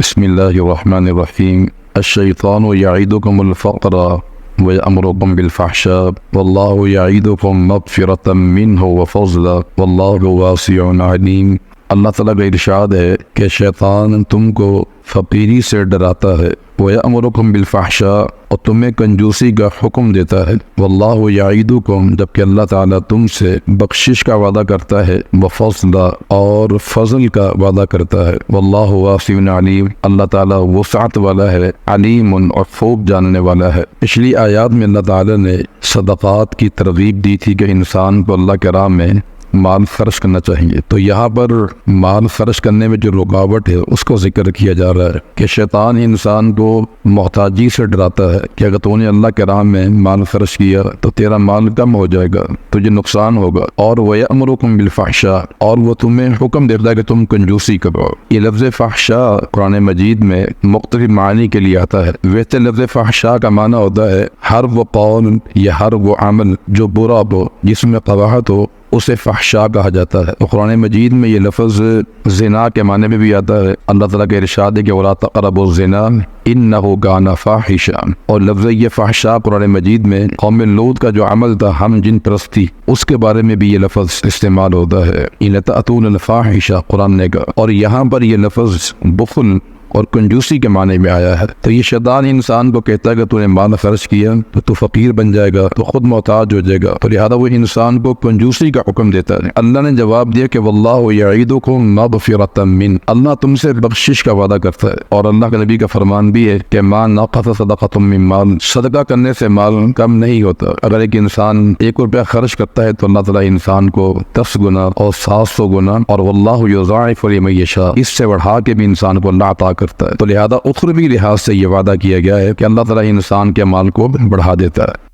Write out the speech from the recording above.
بسم الله الرحمن الرحيم. الشيطان يعيدكم الفقر ويأمركم بالفحشاء والله يعيدكم مغفرة منه وفضلا والله واسع عليم۔ اللہ تعالیٰ کا ارشاد ہے کہ شیطان تم کو فقیری سے ڈراتا ہے، وَيَأْمُرُكُمْ بِالْفَحْشَاءِ، اور تمہیں کنجوسی کا حکم دیتا ہے، وَاللَّهُ يَعِدُكُمْ، جبکہ اللہ تعالیٰ تم سے بخشش کا وعدہ کرتا ہے، وَفَضْلًا، اور فضل کا وعدہ کرتا ہے، وَاللَّهُ وَاسِعٌ عَلِيمٌ، اللہ تعالیٰ وسعت والا ہے، علیم اور خوب جاننے والا ہے۔ پچھلی آیات میں اللہ تعالیٰ نے صدقات کی ترغیب دی تھی کہ انسان کو اللہ کے راہ میں مال خرچ کرنا چاہیے، تو یہاں پر مال خرچ کرنے میں جو رکاوٹ ہے اس کو ذکر کیا جا رہا ہے کہ شیطان انسان کو محتاجی سے ڈراتا ہے کہ اگر تو نے اللہ کے راہ میں مال خرچ کیا تو تیرا مال کم ہو جائے گا، تجھے نقصان ہوگا، اور وَيَأْمُرُكُمْ بِالْفَحْشَاءِ، اور وہ تمہیں حکم دیتا ہے کہ تم کنجوسی کرو۔ یہ لفظ فحشاء قرآن مجید میں مختلف معنی کے لیے آتا ہے۔ ویسے لفظ فحشاء کا معنی ہوتا ہے ہر وہ قول یا ہر وہ عمل جو برا ہو، جس میں قباحت ہو، اسے فحشاء کہا جاتا ہے۔ قرآن مجید میں یہ لفظ زنا کے معنی میں بھی آتا ہے۔ اللہ تعالیٰ کا ارشاد ہے کہ وَلَا تَقْرَبُوا الزِّنَا إِنَّهُ كَانَ فَاحِشًا، اور لفظ یہ فحشاء قرآن مجید میں قوم لوط کا جو عمل تھا ہم جن پرستی، اس کے بارے میں بھی یہ لفظ استعمال ہوتا ہے، لَتَأْتُونَ الْفَاحِشَةَ قرآن نے کہا، اور یہاں پر یہ لفظ بخل اور کنجوسی کے معنی میں آیا ہے۔ تو یہ شیطان انسان کو کہتا ہے کہ تو نے مال خرچ کیا تو تو فقیر بن جائے گا، تو خود محتاج ہو جائے گا، تو لہذا وہ انسان کو کنجوسی کا حکم دیتا ہے۔ اللہ نے جواب دیا کہ واللہ یعیدکم مغفرۃ من، اللہ تم سے بخشش کا وعدہ کرتا ہے، اور اللہ کے نبی کا فرمان بھی ہے کہ ما نقص صدقۃ من مال، صدقہ کرنے سے مال کم نہیں ہوتا۔ اگر ایک انسان 1 روپیہ خرچ کرتا ہے تو اللہ تعالیٰ انسان کو 10 گنا اور 700 گنا، اور واللہ یضاعف لمن یشاء، اس سے بڑھا کے بھی انسان کو اللہ عطا کرتا ہے۔ تو لہذا اخروی لحاظ سے یہ وعدہ کیا گیا ہے کہ اللہ تعالیٰ انسان کے مال کو بڑھا دیتا ہے۔